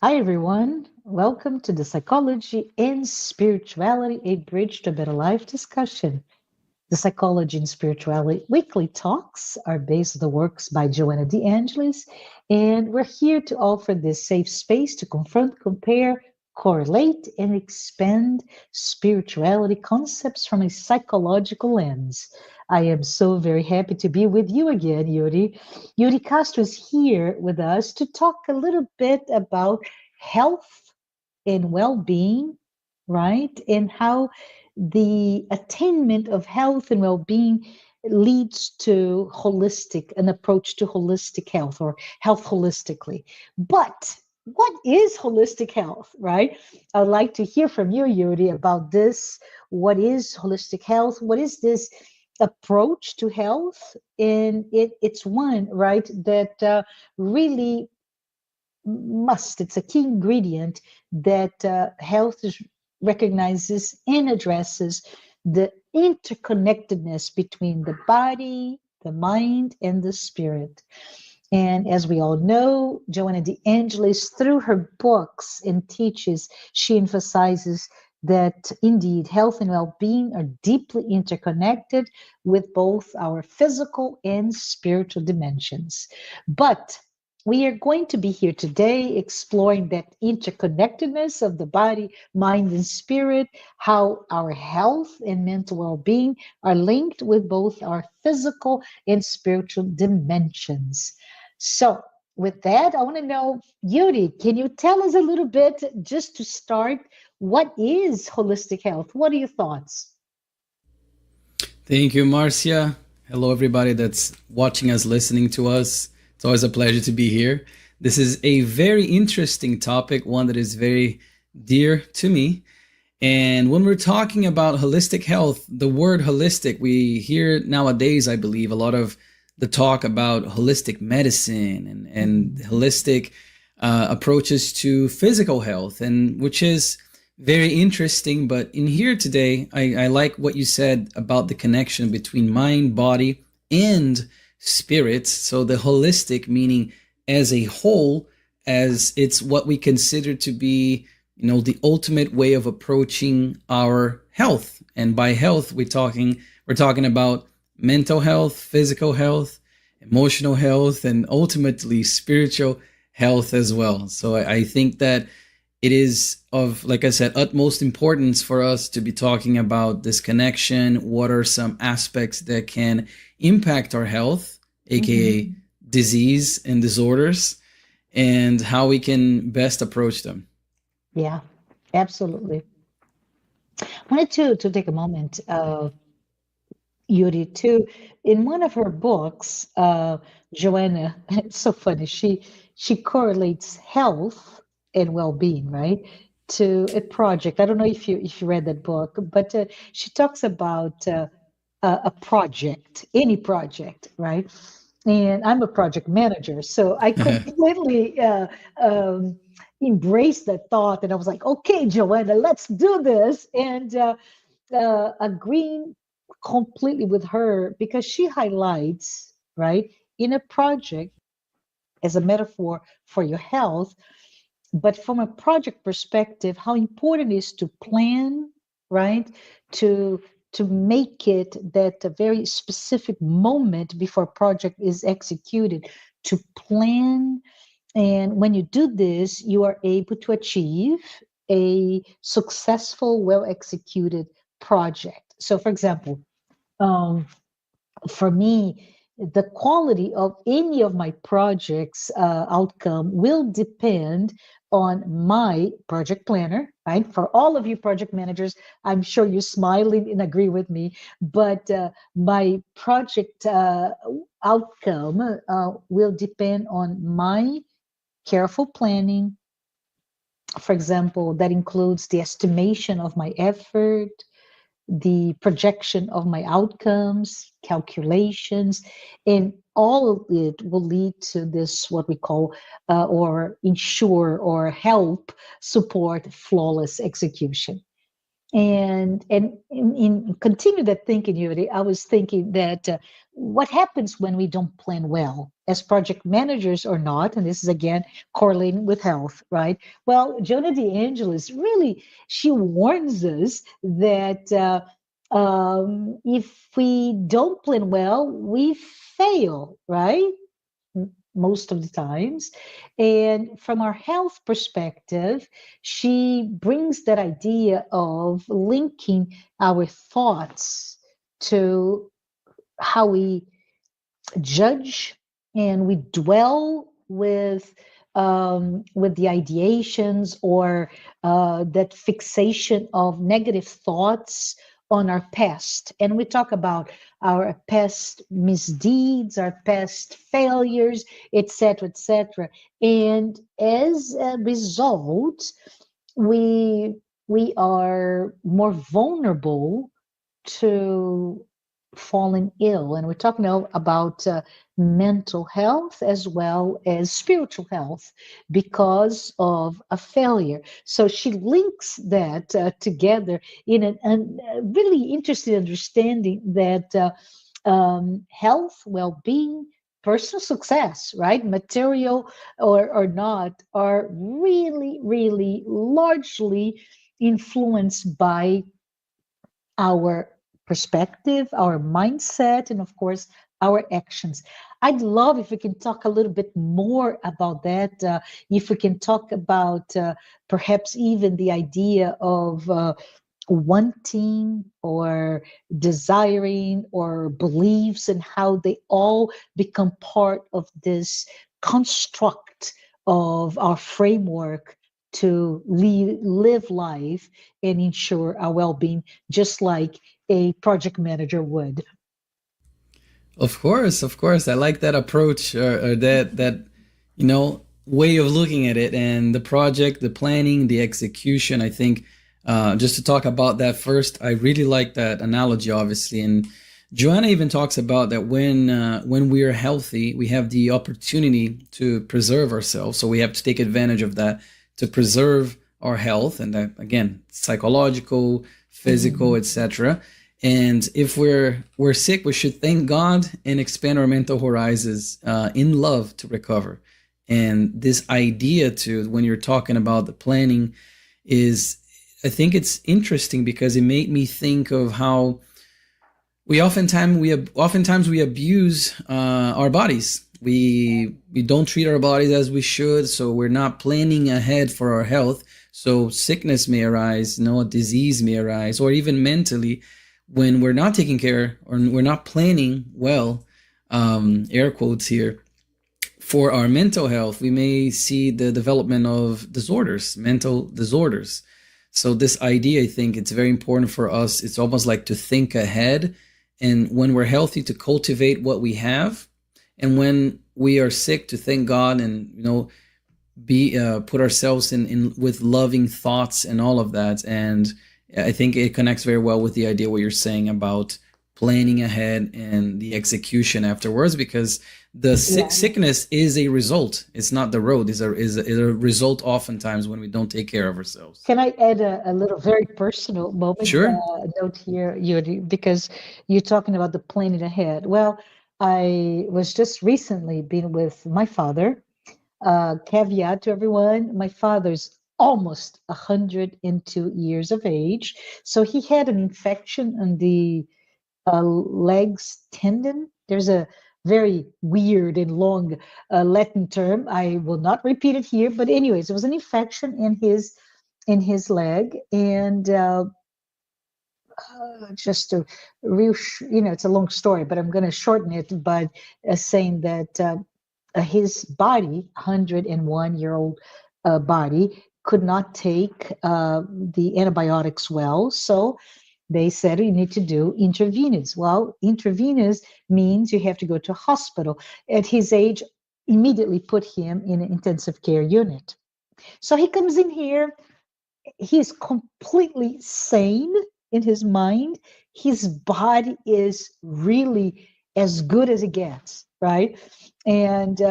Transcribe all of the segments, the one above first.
Hi, everyone. Welcome to the Psychology and Spirituality, a Bridge to a Better Life discussion. The Psychology and Spirituality weekly talks are based on the works by Joanna de Angelis, and we're here to offer this safe space to confront, compare, correlate, and expand spirituality concepts from a psychological lens. I am so very happy to be with you again, Yuri. Yuri Castro is here with us to talk a little bit about health and well-being, right? And how the attainment of health and well-being leads to an approach to holistic health or health holistically. But what is holistic health, right? I'd like to hear from you, Yuri, about this. What is holistic health? What is this approach to health? And it's one, right, that really it's a key ingredient that health recognizes and addresses the interconnectedness between the body, the mind, and the spirit. And as we all know, Joanna de Angelis, through her books and teaches, she emphasizes that indeed health and well-being are deeply interconnected with both our physical and spiritual dimensions. But we are going to be here today exploring that interconnectedness of the body, mind, and spirit, how our health and mental well being are linked with both our physical and spiritual dimensions. So, with that, I want to know, Yuri, can you tell us a little bit, just to start, what is holistic health? What are your thoughts? Thank you, Marcia. Hello, everybody that's watching us, listening to us. It's always a pleasure to be here. This is a very interesting topic, one that is very dear to me. And when we're talking about holistic health, the word holistic, we hear nowadays, I believe, a lot of the talk about holistic medicine and holistic approaches to physical health, and which is very interesting. But in here today, I like what you said about the connection between mind, body, and spirit. So the holistic meaning as a whole, as it's what we consider to be, the ultimate way of approaching our health. And by health, we're talking about mental health, physical health, emotional health, and ultimately spiritual health as well. So I think that it is of, like I said, utmost importance for us to be talking about this connection. What are some aspects that can impact our health, aka disease and disorders, and how we can best approach them? Yeah, absolutely. I wanted to take a moment, Yuri, too. In one of her books, Joanna, it's so funny. She correlates health and well-being, right, to a project. I don't know if you read that book, but she talks about a project, any project, right? And I'm a project manager, so I completely embraced that thought, and I was like, "Okay, Joanna, let's do this." And agreeing completely with her because she highlights, right, in a project as a metaphor for your health, but from a project perspective, how important it is to plan, right, to to make it that a very specific moment before a project is executed, to plan. And when you do this, you are able to achieve a successful, well executed project. So, for example, um, for me, the quality of any of my projects outcome will depend on my project planner, right? For all of you project managers, I'm sure you're smiling and agree with me, but my project outcome will depend on my careful planning. For example, that includes the estimation of my effort, the projection of my outcomes, calculations, and all of it will lead to this, what we call, or ensure or help support flawless execution. And in continue that thinking, Yuri, I was thinking that what happens when we don't plan well as project managers or not, and this is again correlating with health, right? Well, Jonah de Angelis really, she warns us that if we don't plan well, we fail, right? Most of the times. And from our health perspective, she brings that idea of linking our thoughts to how we judge and we dwell with the ideations or that fixation of negative thoughts on our past. And we talk about our past misdeeds, our past failures, etc., etc. And as a result, we we are more vulnerable to falling ill. And we're talking now about mental health as well as spiritual health because of a failure. So she links that together in a really interesting understanding that health, well being, personal success, right, material or not, are really, really largely influenced by our perspective, our mindset, and of course, our actions. I'd love if we can talk a little bit more about that. If we can talk about perhaps even the idea of wanting or desiring or beliefs and how they all become part of this construct of our framework to live life and ensure our well-being just like a project manager would. Of course, I like that approach, or that you know way of looking at it, and the project, the planning, the execution. I think just to talk about that first, I really like that analogy, obviously, and Joanna even talks about that when we are healthy, we have the opportunity to preserve ourselves. So we have to take advantage of that to preserve our health, and that again, psychological, physical, Mhm. etc. And if we're sick, we should thank God and expand our mental horizons in love to recover. And this idea to when you're talking about the planning is, I think it's interesting because it made me think of how oftentimes we abuse our bodies. We don't treat our bodies as we should, so we're not planning ahead for our health. So sickness may arise, a disease may arise, or even mentally, when we're not taking care or we're not planning well, air quotes here, for our mental health, we may see the development of disorders, mental disorders. So this idea, I think it's very important for us. It's almost like to think ahead, and when we're healthy, to cultivate what we have, and when we are sick, to thank God and be put ourselves in with loving thoughts and all of that. And I think it connects very well with the idea what you're saying about planning ahead and the execution afterwards, because the Yeah. sickness is a result. It's not the road. Is a result oftentimes when we don't take care of ourselves. Can I add a little very personal moment Sure. note here, Yuri, because you're talking about the planning ahead. Well, I was just recently been with my father. Caveat to everyone, my father's almost 102 years of age. So he had an infection on the legs tendon. There's a very weird and long Latin term. I will not repeat it here, but anyways, it was an infection in his leg, and just a it's a long story, but I'm going to shorten it by saying that his body, 101-year-old body, could not take the antibiotics well, so they said you need to do intravenous. Well, intravenous means you have to go to a hospital. At his age, immediately put him in an intensive care unit. So he comes in here, he's completely sane in his mind. His body is really as good as it gets, right? And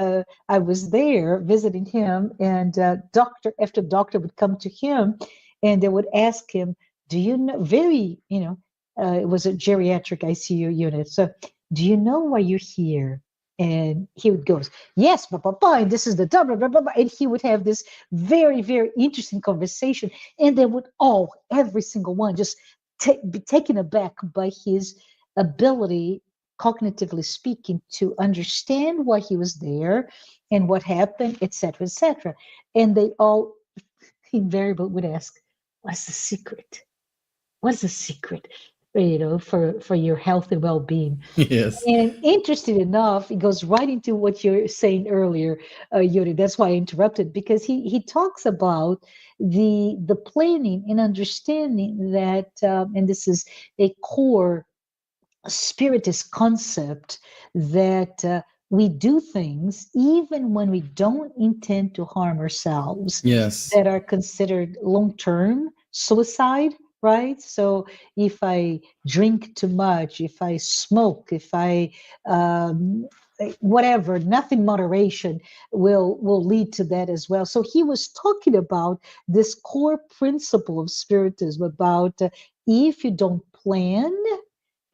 I was there visiting him, and doctor after doctor would come to him, and they would ask him, do you know, very, it was a geriatric ICU unit. So, do you know why you're here? And he would go, yes, blah, blah, blah, and this is the blah, blah, blah, blah. And he would have this very, very interesting conversation. And they would all, every single one, just be taken aback by his ability, cognitively speaking, to understand why he was there and what happened, etc., etc. And they all invariably would ask, what's the secret? What's the secret, for your health and well-being? Yes. And interesting enough, it goes right into what you're saying earlier, Yuri. That's why I interrupted, because he talks about the planning and understanding that, and this is a core spiritist concept, that we do things even when we don't intend to harm ourselves, Yes. that are considered long-term suicide, right? So if I drink too much, if I smoke, if I whatever, nothing moderation will lead to that as well. So he was talking about this core principle of spiritism about, if you don't plan,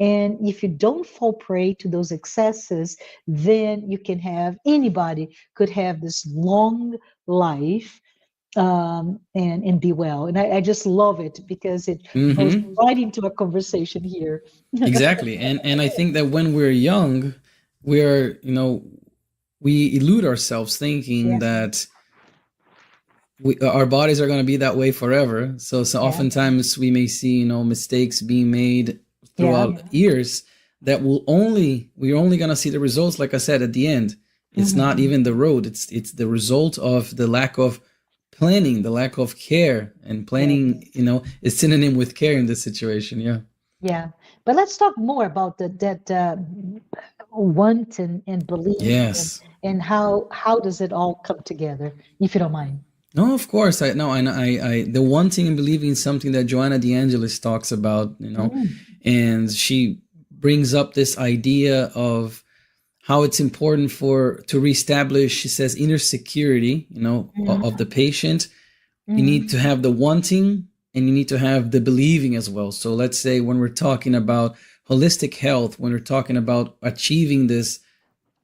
and if you don't fall prey to those excesses, then you can have, anybody could have this long life, and be well. And I just love it because it goes Mm-hmm. right into a conversation here. Exactly. And I think that when we're young, we're, we elude ourselves thinking Yes. that our bodies are going to be that way forever. So Yeah. oftentimes we may see, mistakes being made Yeah. throughout years that we're only going to see the results, like I said, at the end. It's not Mhm. even the road. It's the result of the lack of planning, the lack of care, and Yeah. planning, is synonym with care in this situation. Yeah. Yeah. But let's talk more about that want and belief, Yes. and how does it all come together, if you don't mind. No, of course. I no, the wanting and believing is something that Joanna de Angelis talks about, Mm. and she brings up this idea of how it's important to reestablish, she says, inner security, of the Mhm. patient. You need to Mhm. have the wanting and you need to have the believing as well. So let's say when we're talking about holistic health, when we're talking about achieving this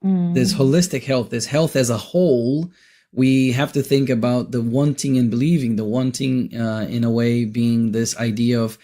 Mhm. holistic health, this health as a whole, we have to think about the wanting and believing. The wanting, in a way, being this idea of,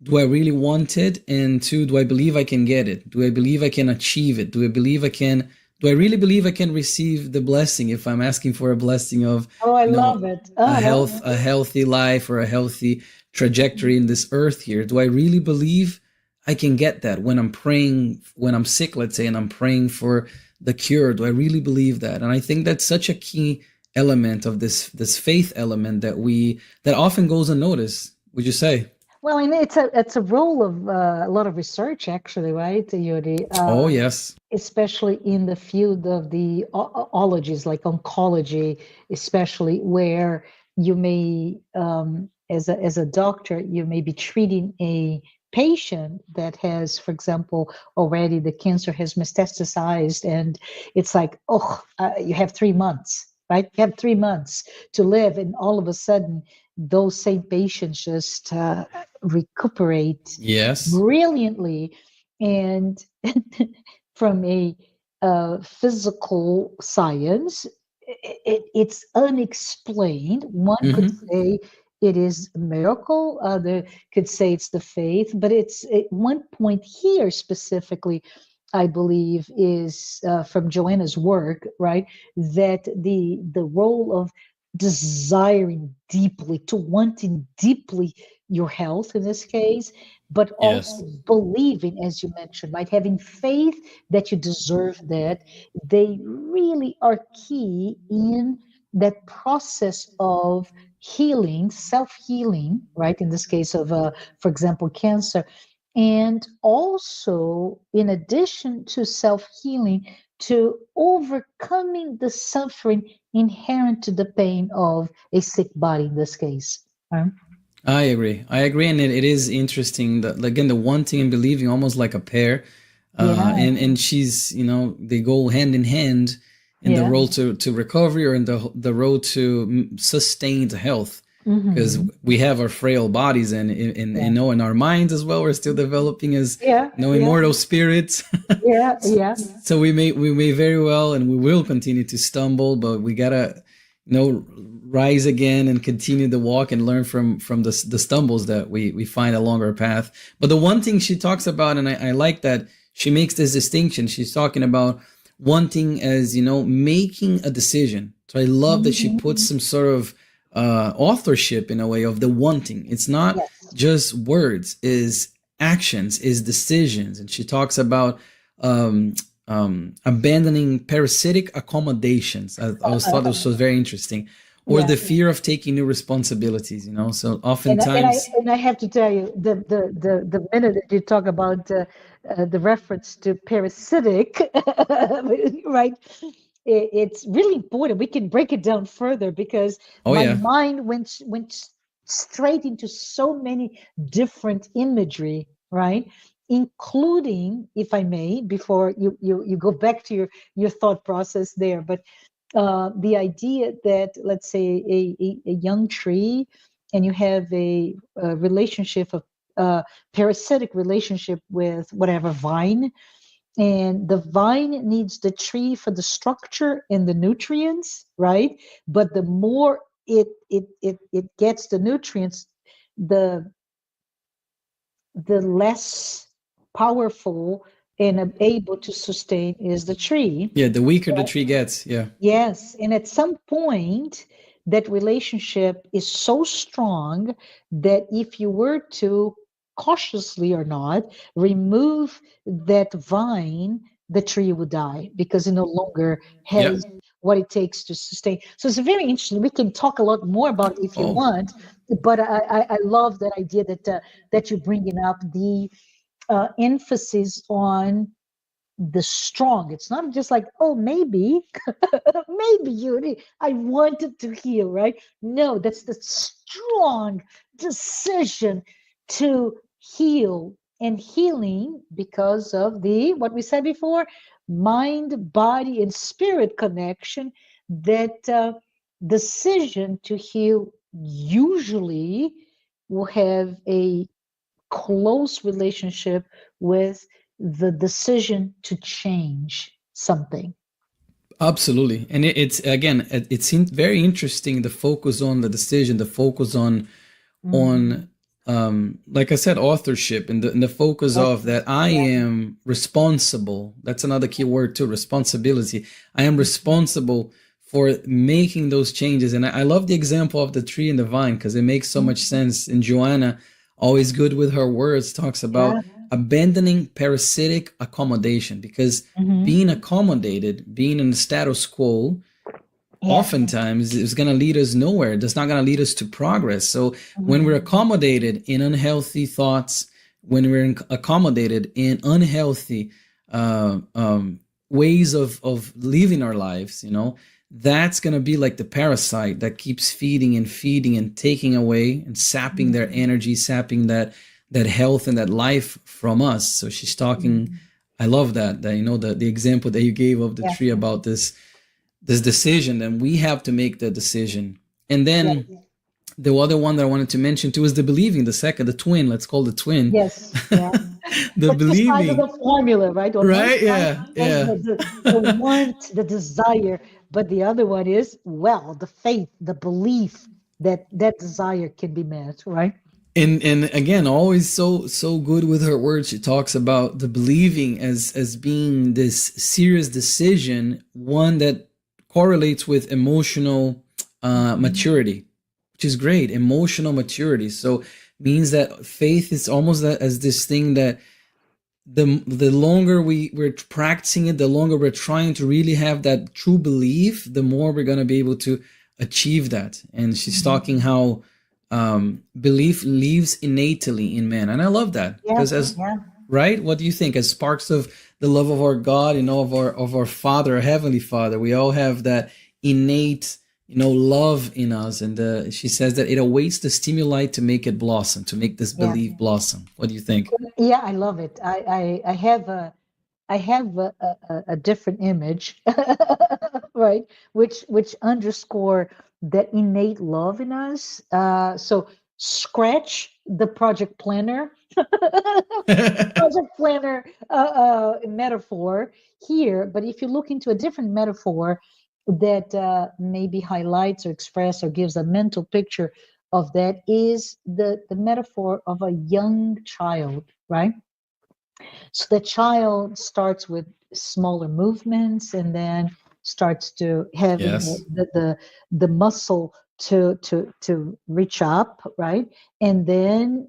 do I really want it? And two, do I believe I can get it? Do I believe I can achieve it? Do I really believe I can receive the blessing if I'm asking for a blessing of, Oh, I love it. Uh-huh. a healthy life or a healthy trajectory in this earth here? Do I really believe I can get that when I'm praying, when I'm sick, let's say, and I'm praying for the cure? Do I really believe that? And I think that's such a key element of this faith element that often goes unnoticed. Would you say? Well, and it's a role of a lot of research, actually, right, Yuri? Oh yes. Especially in the field of the ologies, like oncology, especially, where you may, as a doctor, you may be treating a patient that has, for example, already the cancer has metastasized, and it's like, oh, you have 3 months, right? You have 3 months to live, and all of a sudden, those same patients just recuperate Yes. brilliantly. And from a physical science, it's unexplained. One could Mm-hmm. say it is a miracle, other could say it's the faith, but it's at one point here specifically, I believe, is from Joanna's work, right? That the role of desiring deeply, to wanting deeply your health in this case, but also Yes. believing, as you mentioned, right? Having faith that you deserve that. They really are key in that process of healing, self-healing, right? In this case of, for example, cancer. And also, in addition to self-healing, to overcoming the suffering inherent to the pain of a sick body in this case. Right? I agree. I agree, and it is interesting that, again, the wanting and believing, almost like a pair, Yeah, and she's, they go hand in hand in the yeah, road to recovery, or in the road to sustained health. because Mm-hmm. we have our frail bodies, and Yeah. in our minds as well, we're still developing as Yeah. Yeah. immortal spirits. Yeah. Yeah. So we may very well, and we will continue to stumble, but we gotta rise again and continue the walk and learn from the stumbles that we find along our path. But the one thing she talks about, and I like that she makes this distinction. She's talking about wanting as making a decision. So I love that she Mm-hmm. puts some sort of authorship in a way of the wanting. It's not Yes. just words, is actions, is decisions. And she talks about um, abandoning parasitic accommodations. I always thought this was very interesting. Or Yeah. the fear of taking new responsibilities. So And I oftentimes, and I have to tell you, the minute that you talk about the reference to parasitic, right? It's really important. We can break it down further because oh my yeah, mind went straight into so many different imagery, right? Including, if I may, before you go back to your thought process there, but the idea that, let's say, a young tree, and you have a relationship of parasitic relationship with whatever vine, and the vine needs the tree for the structure and the nutrients, right? But the more it gets the nutrients, the the less powerful and able to sustain is the tree. yeah. The weaker the tree gets, yeah, Yes, and at some point, that relationship is so strong that if you were to cautiously or not remove that vine, the tree would die because it no longer yep. has what it takes to sustain. So it's very interesting. We can talk a lot more about it if you Oh, want, but I love that idea that you're bringing up the emphasis on the strong. It's not just like, oh, maybe, maybe you, I wanted to heal, right? No, that's the strong decision to heal, and healing because of the, what we said before, mind, body, and spirit connection. That decision to heal usually will have a close relationship with the decision to change something. absolutely. And it's again, it seemed very interesting. The focus on the decision, the focus on Mhm. like I said, authorship, and the focus Yes. of that I Yeah. am responsible. That's another key word too, responsibility. I am responsible for making those changes. And I love the example of the tree and the vine because it makes so much Mhm. sense. And Joanna, always good with her words, talks about Yeah. abandoning parasitic accommodation, because Hmm. being accommodated, being in the status quo, Yes. oftentimes is going to lead us nowhere. That's not going to lead us to progress. So when we're Mhm. accommodated in unhealthy thoughts, when we're accommodated in unhealthy ways of living our lives, that's going to be like the parasite that keeps feeding and taking away and sapping their Mhm. energy, sapping that health and that life from us. So she's talking. Mhm. I love that the example that you gave of the Yeah. tree about this decision, then we have to make the decision. And Yes. then the other one that I wanted to mention too is the believing, the twin, let's call the twin. Yes. Yeah. The The two sides of believing, the formula, right? On one right? side, Yeah, has yeah. the want, the desire, but the other one is, well, the faith, the belief that that desire can be met, right? And again, always so good with her words. She talks about the believing as being this serious decision, one that correlates with emotional Mhm. maturity, which is great. Emotional maturity. So means that faith is almost as this thing that the longer we're practicing it, the longer we're trying to really have that true belief, the more we're going to be able to achieve that. And she's talking Mhm. how belief lives innately in man, and I love that Yeah. because as Yeah. right, what do you think? As sparks of the love of our God, of our Father, our Heavenly Father, we all have that innate love in us. And she says that it awaits the stimuli to make it blossom, to make this Yeah. belief blossom. What do you think? Yeah, I love it. I have a different image, right? Which underscore that innate love in us. So scratch the project planner, project planner metaphor here. But if you look into a different metaphor that maybe highlights or express or gives a mental picture of that, is the metaphor of a young child, right? So the child starts with smaller movements and then starts to having Yes. the muscle to reach up, right? And then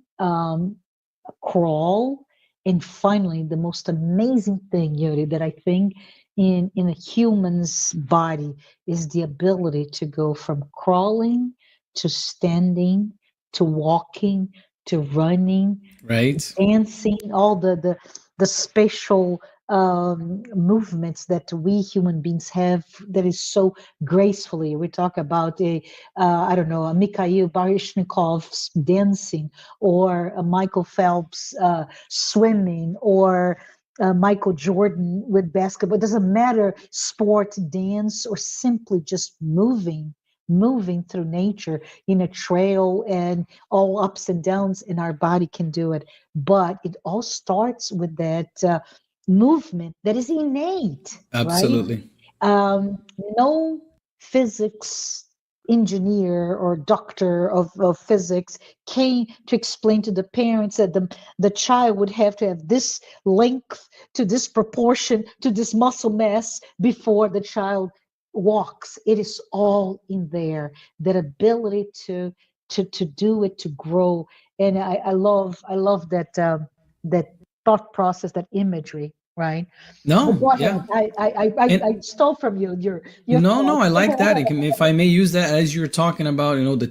crawl. And finally, the most amazing thing, Yuri, that I think in a human's body is the ability to go from crawling to standing to walking to running, Right. dancing, all the spatial movements that we human beings have, that is so gracefully. We talk about I don't know, a Mikhail Baryshnikov's dancing, or a Michael Phelps swimming, or Michael Jordan with basketball. It doesn't matter, sport, dance, or simply just moving through nature in a trail, and all ups and downs in our body can do it. But it all starts with that movement that is innate, right? Absolutely. um, no physics engineer or doctor of physics came to explain to the parents that the child would have to have this length to this proportion to this muscle mass before the child walks. It is all in there, that ability to do it, to grow. And I love that that thought process, that imagery, right? But No, go ahead. yeah. I And stole from you your no, no, I thoughts. like that. If I may use that, as you're talking about, the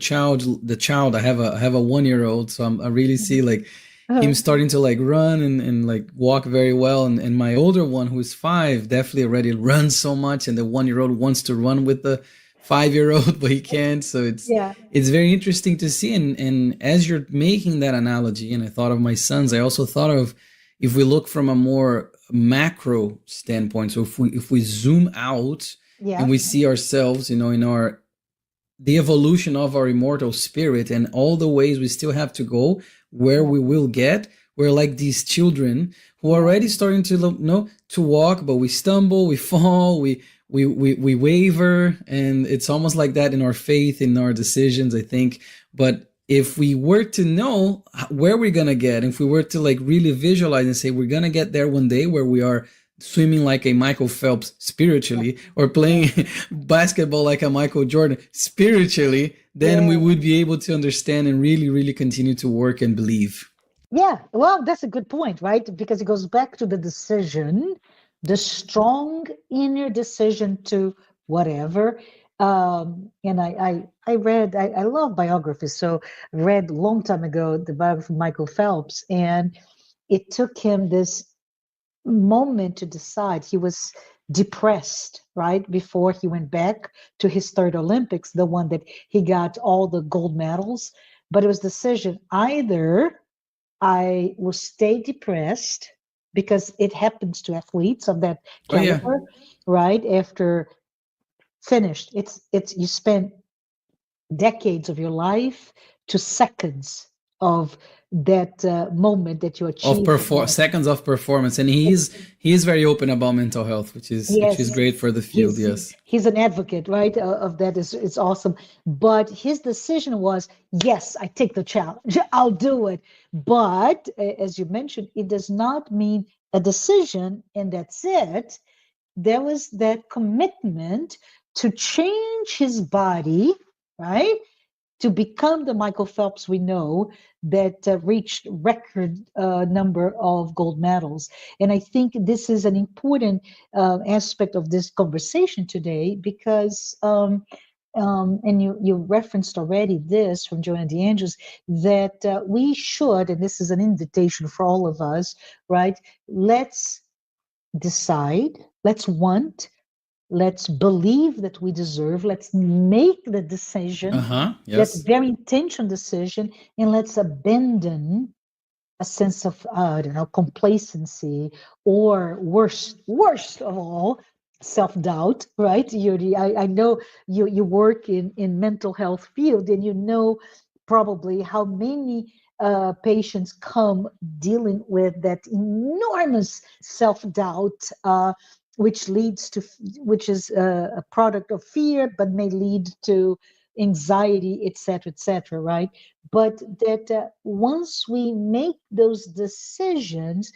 child. I have a 1 year old, so I really see like him Uh, starting to like run and like walk very well. And my older one, who's 5, definitely already runs so much, and the 1 year old wants to run with the 5 year old, but he can't. So yeah, it's very interesting to see. And as you're making that analogy, and I thought of my sons, I also thought of, if we look from a more macro standpoint. So if we zoom out yeah, and we see ourselves, in our the evolution of our immortal spirit and all the ways we still have to go, where yeah, we will get, we're like these children who are yeah, already starting to to walk, but we stumble, we fall, we waver, and it's almost like that in our faith, in our decisions, I think. But if we were to know where we're gonna get, if we were to like really visualize and say we're gonna get there one day, where we are swimming like a Michael Phelps spiritually, or playing basketball like a Michael Jordan spiritually, then we yeah. would be able to understand and really, really continue to work and believe. Yeah, well, that's a good point, right? Because it goes back to the decision, the strong inner decision to whatever. And I read, I love biographies. So I read a long time ago the biography of Michael Phelps, and it took him this moment to decide. He was depressed, right, before he went back to his third Olympics, the one that he got all the gold medals. But it was decision, either I will stay depressed, because it happens to athletes of that Oh yeah, caliber, right? After finished, it's you spend decades of your life to seconds of that moment that you of achieve. seconds of performance, and he is very open about mental health, which is Yes, great for the field. Yes. he's an advocate, right? Of that is awesome. But his decision was, yes, I take the challenge. I'll do it. But as you mentioned, it does not mean a decision and that's it. There was that commitment to change his body, right? To become the Michael Phelps we know, that reached record number of gold medals. And I think this is an important aspect of this conversation today, because and you referenced already this from Joanna de Angelis, that we should, and this is an invitation for all of us, right? Let's decide, let's want, let's believe that we deserve, let's make the Uh decision, huh. that Yes. very intentional decision, and let's abandon a sense of I don't know, complacency, or worst of all, self-doubt, right, Yuri? I know you work in mental health field, and you know probably how many patients come dealing with that enormous self-doubt, which leads to, which is a product of fear, but may lead to anxiety, etc., right? But that once we make those decisions,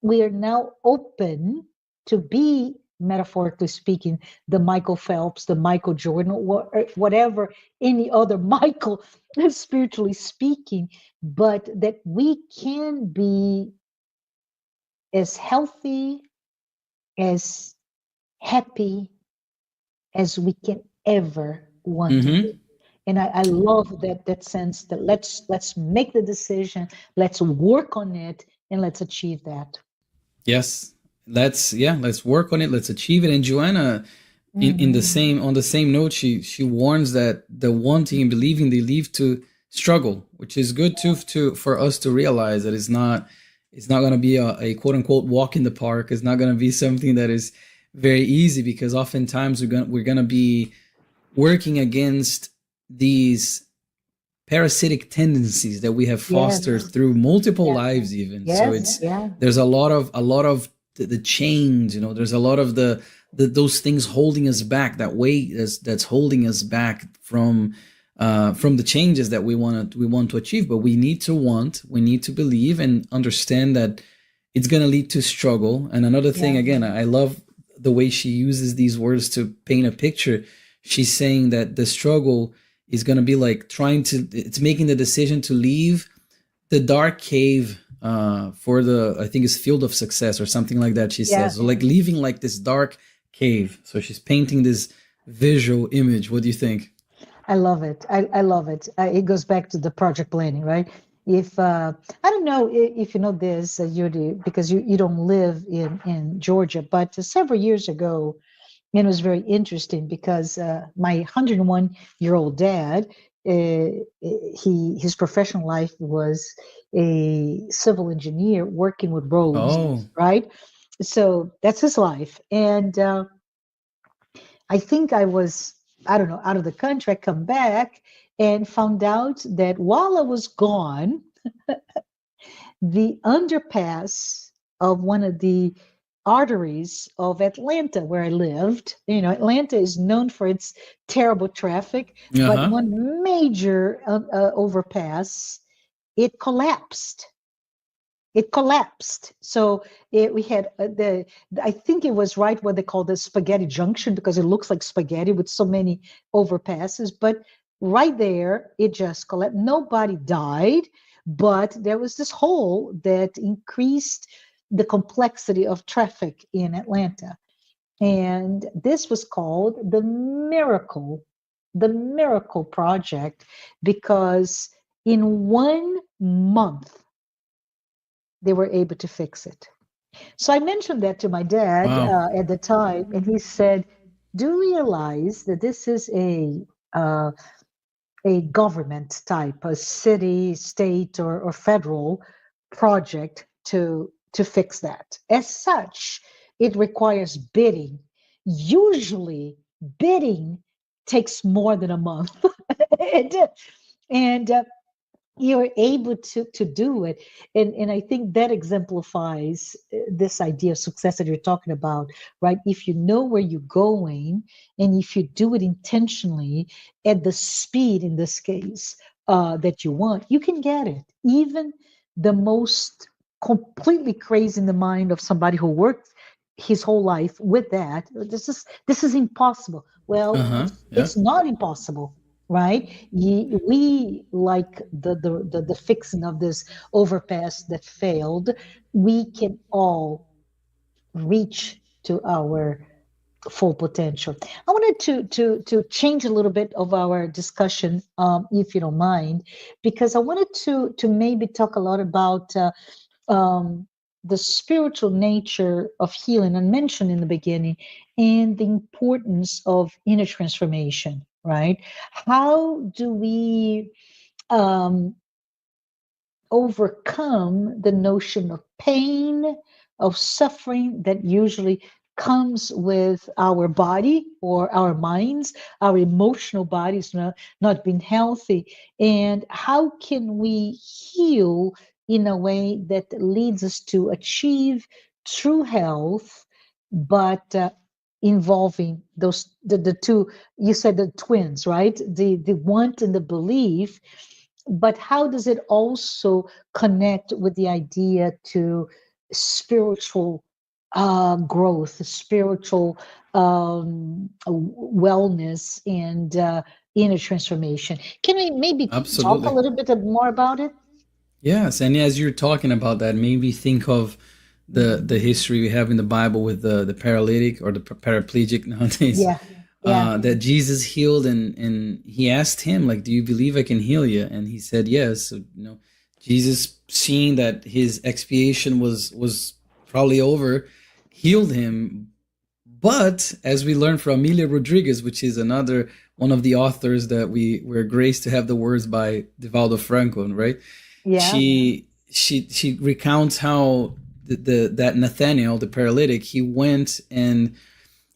we are now open to be, metaphorically speaking, the Michael Phelps, the Michael Jordan, or whatever, any other Michael, spiritually speaking, but that we can be as healthy, as happy as we can ever want to be. Mm-hmm. And I love that sense that let's make the decision, let's work on it, and let's achieve that. Yes. Let's work on it. Let's achieve it. And Joanna, in the Mhm. same on the same note, she warns that the wanting and believing they lead to struggle, which is good to for us to realize that it's not going to be a quote unquote walk in the park. It's not going to be something that is very easy, because oftentimes we're gonna be working against these parasitic tendencies that we have fostered Yes, through multiple yeah, lives even. So yes, it's yeah, there's a lot of the chains, there's a lot of the those things holding us back, that weight that's holding us back from the changes that we want to achieve. But we need to believe and understand that it's going to lead to struggle. And another thing, yeah, again, I love the way she uses these words to paint a picture. She's saying that the struggle is going to be like it's making the decision to leave the dark cave for the, I think it's field of success or something like that, she yeah. says. So like leaving like this dark cave. So she's painting this visual image. What do you think? I love it. I love it. It goes back to the project planning, right? If I don't know if you know this, Yuri, because you don't live in Georgia, but several years ago, and it was very interesting because my 101-year-old dad, his professional life was a civil engineer working with roads, Oh. right? So that's his life, and I think I was, I don't know, out of the country. I come back and found out that while I was gone, the underpass of one of the arteries of Atlanta, where I lived, Atlanta is known for its terrible traffic, but Uh-huh. one major overpass, it collapsed. It collapsed. So we had I think it was right what they call the spaghetti junction, because it looks like spaghetti with so many overpasses. But right there, it just collapsed. Nobody died, but there was this hole that increased the complexity of traffic in Atlanta. And this was called the Miracle Project, because in 1 month, they were able to fix it. So I mentioned that to my dad Wow. at the time, and he said, "Do you realize that this is uh, a government type, a city, state, or federal project to fix that? As such, it requires bidding. Usually, bidding takes more than a month." It did. And you're able to do it, and I think that exemplifies this idea of success that you're talking about, right? If you know where you're going, and if you do it intentionally at the speed, in this case, that you want, you can get it. Even the most completely crazy in the mind of somebody who worked his whole life with that, this is impossible. Well, Uh-huh. Yeah. it's not impossible, right? We, like the fixing of this overpass that failed, we can all reach to our full potential. I wanted to change a little bit of our discussion, if you don't mind, because I wanted to maybe talk a lot about the spiritual nature of healing, and mentioned in the beginning, and the importance of inner transformation, right? How do we um, overcome the notion of pain, of suffering that usually comes with our body or our minds, our emotional bodies not being healthy. And how can we heal in a way that leads us to achieve true health, but involving the two, you said the twins, right? The want and the belief, but how does it also connect with the idea to spiritual growth, spiritual wellness, and inner transformation? Can we maybe talk a Absolutely. little bit more about it? Yes, and as you're talking about that, made me think of the history we have in the Bible with the paralytic or the paraplegic nowadays, Yeah, yeah, that Jesus healed, and he asked him like, "Do you believe I can heal you?" And he said yes. So, Jesus, seeing that his expiation was probably over, healed him. But as we learned from Amelia Rodriguez, which is another one of the authors that we're graced to have the words by Divaldo Franco, right? yeah. She recounts how that Nathaniel, the paralytic, he went and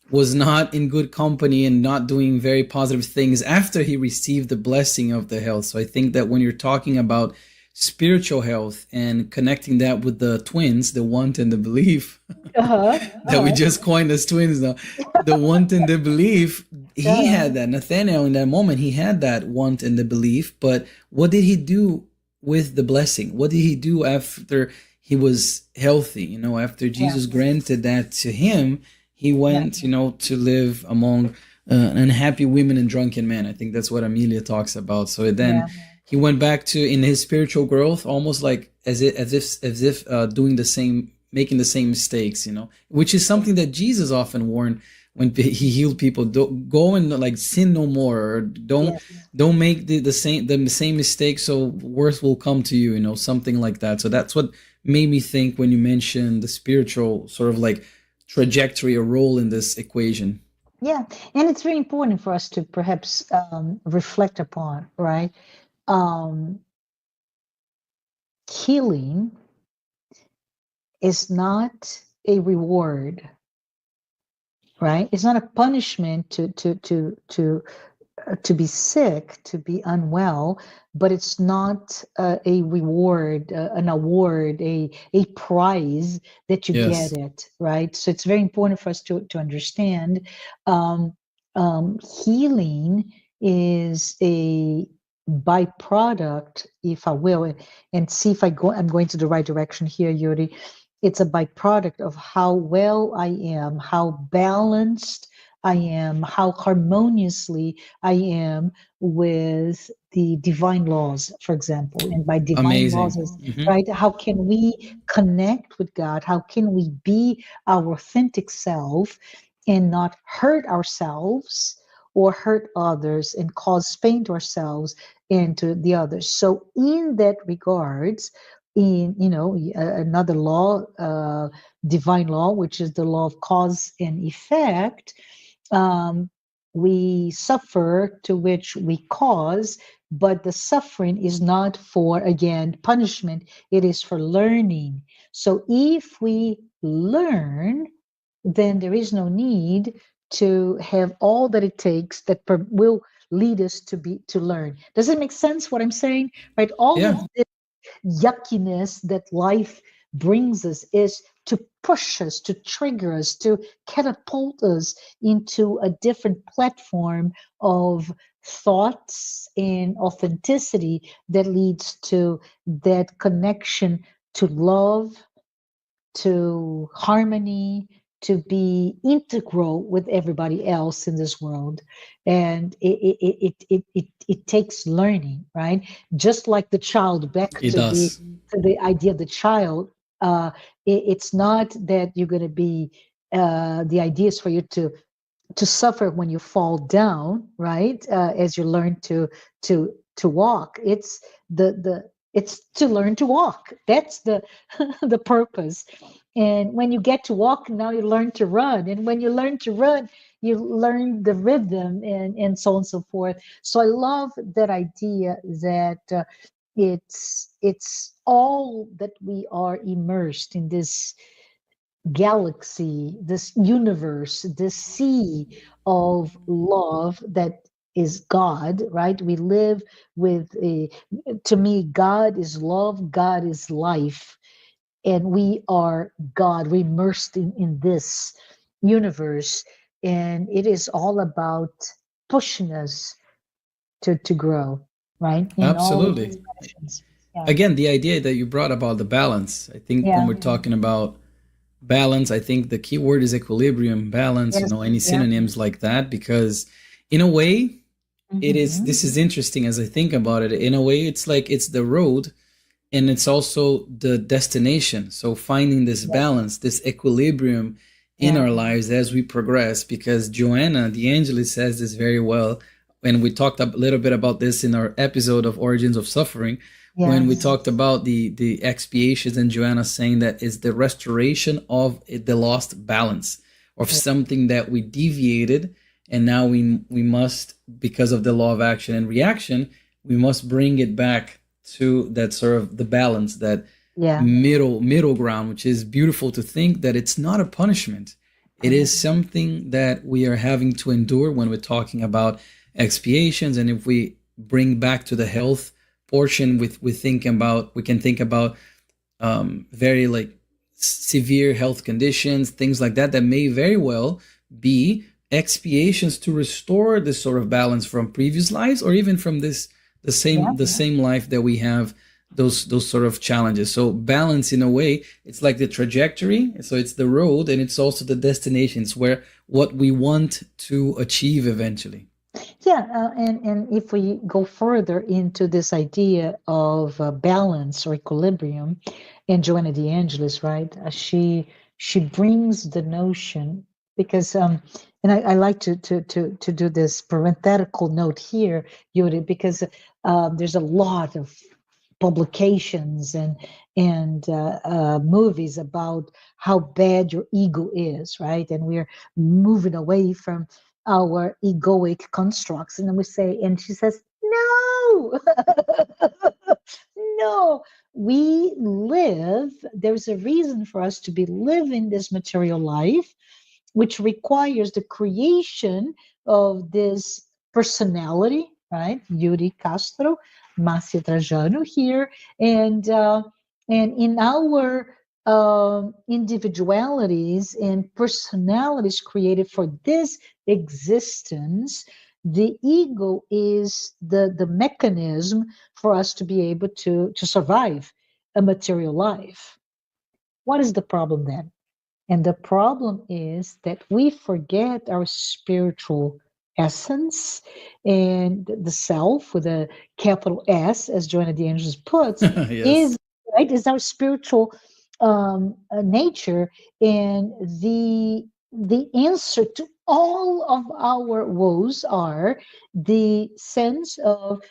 was not in good company and not doing very positive things after he received the blessing of the health. So I think that when you're talking about spiritual health and connecting that with the twins, the want and the belief, Uh-huh. that we just coined as twins now, the want and the belief, he Uh-huh. had that. Nathaniel, in that moment, he had that want and the belief. But what did he do with the blessing? What did he do after he was healthy? After Yeah, Jesus granted that to him, he yeah, went, to live among unhappy women and drunken men. I think that's what Amelia talks about. So then yeah. he went back to in his spiritual growth, almost like as if doing the same, making the same mistakes, which is something that Jesus often warned when he healed people. Don't go and like sin no more, or Yes. don't make the same mistake, so worse will come to you, something like that. So that's what made me think when you mentioned the spiritual sort of like trajectory or role in this equation. Yeah, and it's very important for us to perhaps reflect upon, right? Um, Healing is not a reward, right? It's not a punishment to be sick, to be unwell, but it's not a reward, an award, a prize that you get Yes. it, right? So it's very important for us to understand um, healing is a byproduct, if I will, and see if I'm going to the right direction here, Yuri. It's a byproduct of how well I am, how balanced I am, how harmoniously I am with the divine laws, for example. And by divine laws Amazing. is Hmm. right, how can we connect with God? How can we be our authentic self and not hurt ourselves or hurt others and cause pain to ourselves and to the others? So, in that regards, in another law, divine law, which is the law of cause and effect, um, we suffer to which we cause, but the suffering is not for, again, punishment, it is for learning. So if we learn, then there is no need to have all that it takes that will lead us to learn. Does it make sense what I'm saying? Right? All Yeah. of yuckiness that life brings us is to push us, to trigger us, to catapult us into a different platform of thoughts and authenticity that leads to that connection to love, to harmony, to be integral with everybody else in this world. And it takes learning, right? Just like the child, back It to does. the idea of the child, it's not that you're going to be, the idea is for you to suffer when you fall down, right? As you learn to walk. It's to learn to walk. That's the the purpose. And when you get to walk, now you learn to run. And when you learn to run, you learn the rhythm and so on and so forth. So I love that idea that it's all that we are immersed in this galaxy, this universe, this sea of love that is God, right? We live with a, to me, God is love, God is life, and we are God. We're immersed in this universe, and it is all about pushing us to grow, right? In all of Absolutely. its passions. Yeah. Again, the idea that you brought about the balance. I think when Yeah. we're talking about balance, I think the key word is equilibrium, balance, Yes. any Yeah. synonyms like that, because in a way, it is, Hmm. this is interesting as I think about it. In a way, it's like it's the road and it's also the destination. So finding this Yes. balance, this equilibrium in Yeah. our lives as we progress, because Joanna, the Angelis, says this very well. And we talked a little bit about this in our episode of Origins of Suffering, when we Yes. talked about the expiations, and Joanna saying that is the restoration of the lost balance of Yeah. something that we deviated, and now we must, because of the law of action and reaction, we must bring it back to that sort of the balance, that Yeah. middle ground, which is beautiful to think that it's not a punishment. It is something that we are having to endure when we're talking about expiations. And if we bring back to the health portion, with we can think about very like severe health conditions, things like that, that may very well be expiations to restore this sort of balance from previous lives, or even from this Yeah. the same life that we have those sort of challenges. So balance, in a way, it's like the trajectory. So it's the road, and it's also the destinations where what we want to achieve eventually. Yeah, and if we go further into this idea of balance or equilibrium, and Joanna de Angelis, right? She brings the notion because and I like to do this parenthetical note here, Yuri, because there's a lot of publications and movies about how bad your ego is, right? And we're moving away from our egoic constructs, and then we say, and she says, no, no, we live, there's a reason for us to be living this material life, which requires the creation of this personality, right? Yuri Castro, Marcia Trajano here, and in our individualities and personalities created for this existence, the ego is the mechanism for us to be able to survive a material life. What is the problem then? And the problem is that we forget our spiritual essence, and the self with a capital S, as Joanna de Angelis puts, Yes. is right, is our spiritual nature, and the answer to all of our woes are the sense of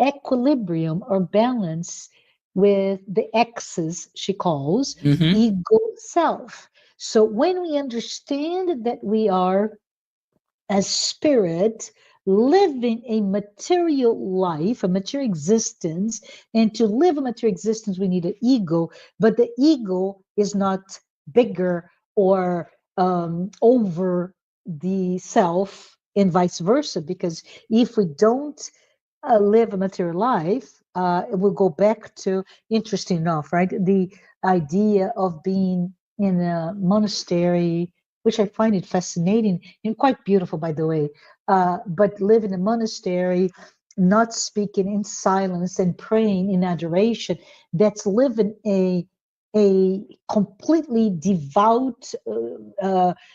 equilibrium or balance with the X's she calls Mm-hmm. ego self. So when we understand that we are a spirit living a material life, a material existence, and to live a material existence, we need an ego, but the ego is not bigger or over the self and vice versa, because if we don't live a material life, it will go back to, interesting enough, right? The idea of being in a monastery, which I find it fascinating and quite beautiful, by the way. But live in a monastery, not speaking in silence and praying in adoration, that's living a completely devout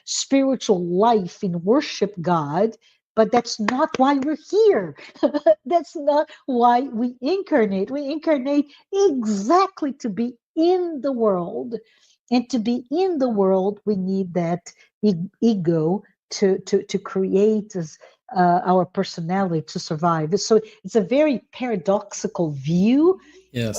spiritual life in worship God, but that's not why we're here. That's not why we incarnate. We incarnate exactly to be in the world. And to be in the world, we need that ego to create our personality to survive. So it's a very paradoxical view, Yes.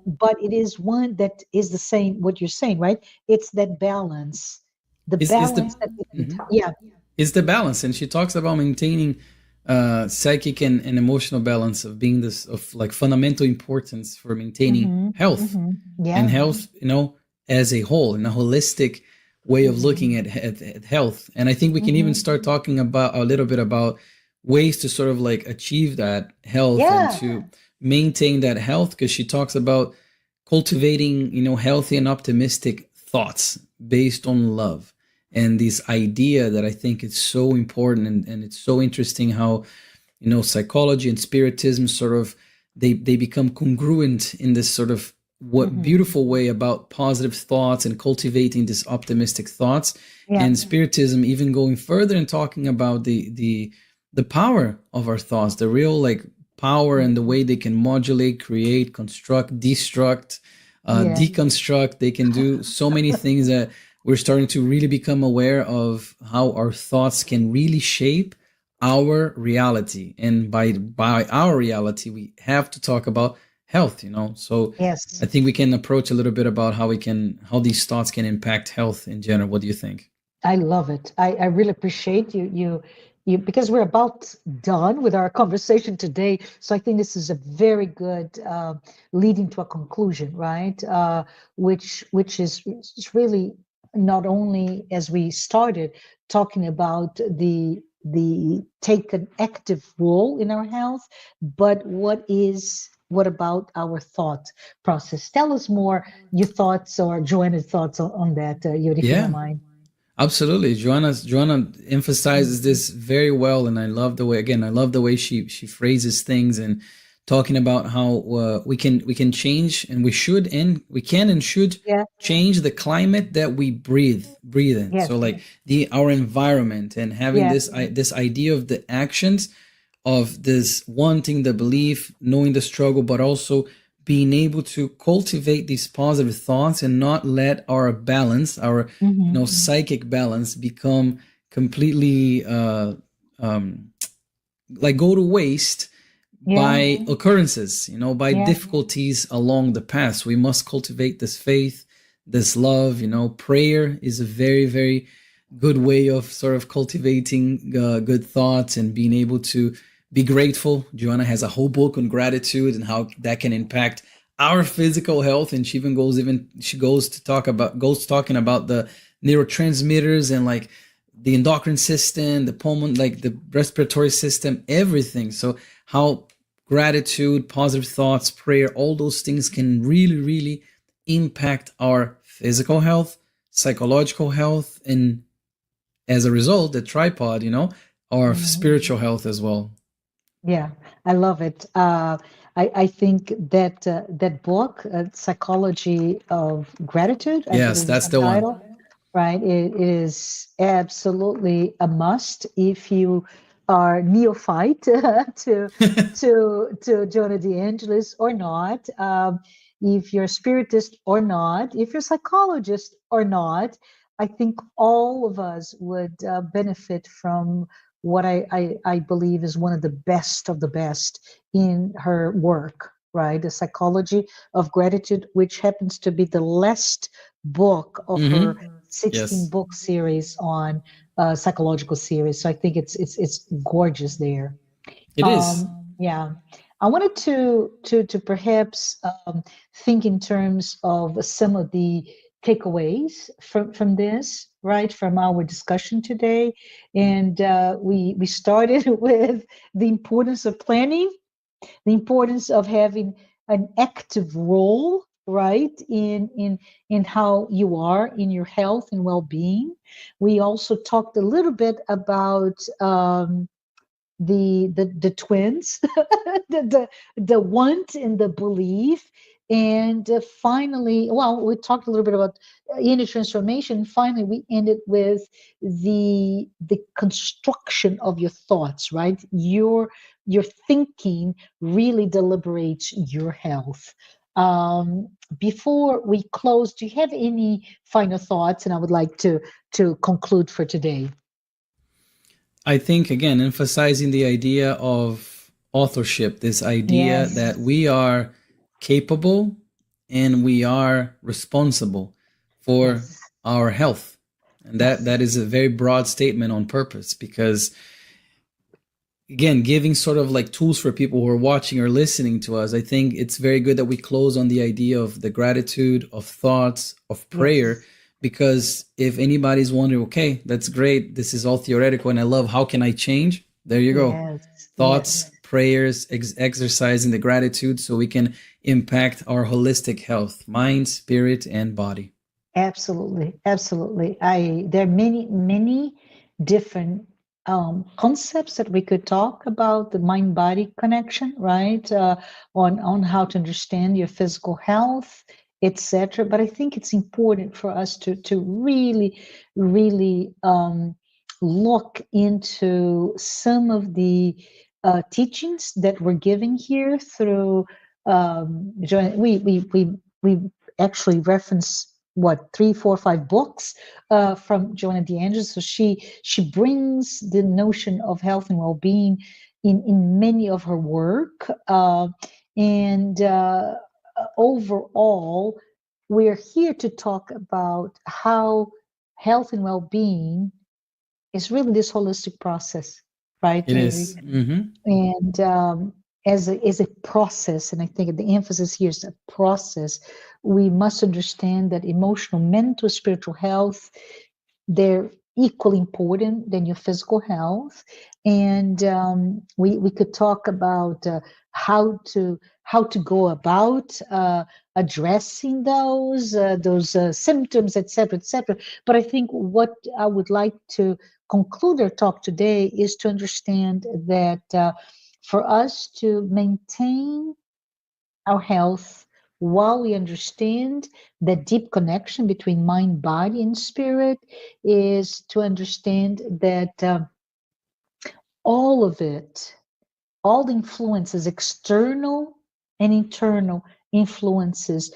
but it is one that is the same, what you're saying, right? It's that balance, the Is the balance that we need. mhm. Yeah. Is the balance, and she talks about maintaining psychic and emotional balance, of being this of like fundamental importance for maintaining Mm-hmm, health, mm-hmm. and Yeah. health, as a whole, in a holistic way of looking Mhm. at health. And I think we can even Mhm. start talking about a little bit about ways to sort of like achieve that health and Yeah. to maintain that health, because she talks about cultivating, healthy and optimistic thoughts based on love. And this idea that I think is so important, and it's so interesting how, psychology and spiritism sort of they become congruent in this sort of what Mhm. beautiful way about positive thoughts and cultivating this optimistic thoughts. Yeah. And spiritism even going further and talking about the power of our thoughts, the real like power, and the way they can modulate, create, construct, destruct, Yeah. deconstruct. They can do so many things that we're starting to really become aware of how our thoughts can really shape our reality. And by our reality, we have to talk about health. So Yes. I think we can approach a little bit about how these thoughts can impact health in general. What do you think? I love it. I really appreciate you because we're about done with our conversation today. So I think this is a very good leading to a conclusion, right? Which is really not only as we started talking about the take an active role in our health, but what about our thought process? Tell us more your thoughts or Joanna's thoughts on that, Yuri, if you don't Yeah. mind. Absolutely. Joanna emphasizes Mhm. this very well, and I love the way she phrases things, and talking about how we can change, and we can and should Yeah. change the climate that we breathe in. Yes. So like our environment, and having Yeah. this idea of the actions of this wanting the belief, knowing the struggle, but also being able to cultivate these positive thoughts and not let our balance, our Hmm. psychic balance, become completely like go to waste Yeah. by occurrences, by Yeah. difficulties along the path. We must cultivate this faith, this love. Prayer is a very, very good way of sort of cultivating good thoughts and being able to be grateful. Joanna has a whole book on gratitude and how that can impact our physical health, and she goes talking about the neurotransmitters and like the endocrine system, the pulmon, like the respiratory system, everything. So how gratitude, positive thoughts, prayer, all those things can really, really impact our physical health, psychological health, and as a result, the tripod, our Mhm. spiritual health as well. Yeah, I love it. I think that that book, Psychology of Gratitude, I Yes, believe is that's the the one. title, right? It is absolutely a must if you are neophyte to Jonah de Angelis or not, if you're a spiritist or not, if you're a psychologist or not. I think all of us would benefit from what I believe is one of the best in her work, right? The Psychology of Gratitude, which happens to be the last book of her Mm-hmm. 16 Yes, book series on psychological series. So I think it's gorgeous there. it is. Yeah, I wanted to perhaps think in terms of some of the takeaways from this, right, from our discussion today, and we started with the importance of planning, the importance of having an active role, right, in how you are in your health and well-being. We also talked a little bit about the twins, the want and the belief, and finally, well, we talked a little bit about inner transformation. Finally, we ended with the construction of your thoughts, right? Your thinking really deliberates your health. Before we close, do you have any final thoughts? And I would like to conclude for today. I think, again, emphasizing the idea of authorship, this idea Yes. that we are capable and we are responsible for Yes. our health. And that Yes. is a very broad statement on purpose, because again, giving sort of like tools for people who are watching or listening to us, I think it's very good that we close on the idea of the gratitude, of thoughts, of prayer, Yes. Because if anybody's wondering, okay, that's great, this is all theoretical and I love, how can I change? There you go. Yes, Thoughts, yes. prayers, exercising the gratitude so we can impact our holistic health, mind, spirit, and body. Absolutely, absolutely. There are many different concepts that we could talk about the mind-body connection, right? On how to understand your physical health, etc. But I think it's important for us to really look into some of the teachings that we're giving here through. We actually reference what, three, four, five books from Joanna de Angelis. So she brings the notion of health and well-being in many of her work. And overall, we're here to talk about how health and well-being is really this holistic process, right, It Yuri? is. Mm-hmm. And as a process, and I think the emphasis here is a process, we must understand that emotional, mental, spiritual health, they're equally important than your physical health. And we could talk about how to go about addressing those symptoms, etc., etc. But I think what I would like to conclude our talk today is to understand that for us to maintain our health while we understand the deep connection between mind, body, and spirit is to understand that all of it, all the influences, external and internal influences,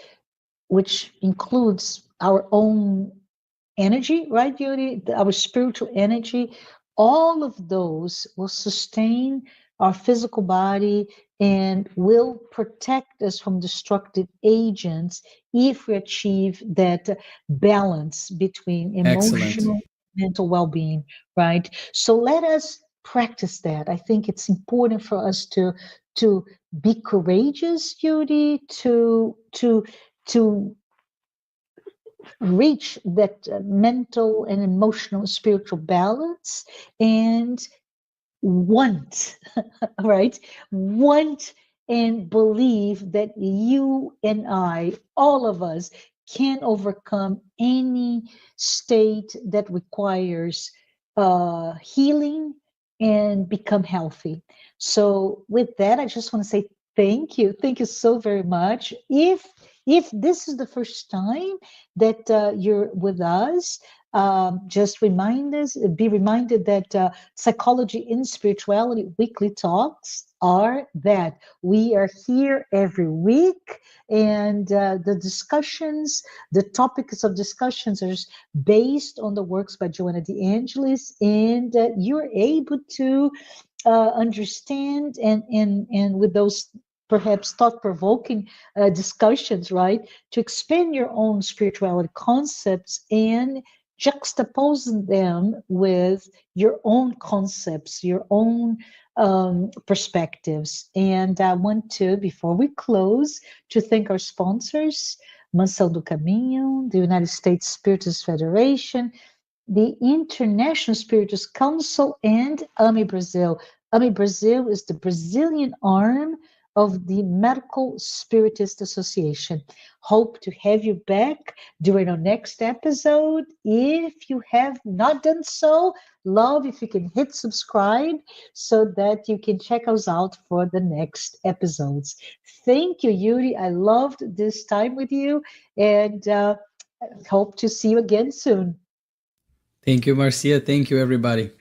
which includes our own energy, right, Yuri? Our spiritual energy, all of those will sustain our physical body and will protect us from destructive agents if we achieve that balance between Excellent. emotional and mental well-being, right? So let us practice that. I think it's important for us to be courageous, Yuri, to reach that mental and emotional spiritual balance and want, right? Want and believe that you and I, all of us, can overcome any state that requires healing and become healthy. So, with that, I just want to say thank you. Thank you so very much. If this is the first time that you're with us, just remind us, be reminded that Psychology in Spirituality weekly talks are that we are here every week, and the discussions, the topics of discussions are based on the works by Joanna de Angelis, and you're able to understand and with those perhaps thought-provoking discussions, right, to expand your own spirituality concepts and juxtaposing them with your own concepts, your own perspectives. And I want to, before we close, to thank our sponsors, Mansão do Caminho, the United States Spiritist Federation, the International Spiritist Council, and AME Brazil. AME Brazil is the Brazilian arm of the Medical Spiritist Association. Hope to have you back during our next episode. If you have not done so, love if you can hit subscribe so that you can check us out for the next episodes. Thank you, Yuri. I loved this time with you, and hope to see you again soon. Thank you, Marcia. Thank you, everybody.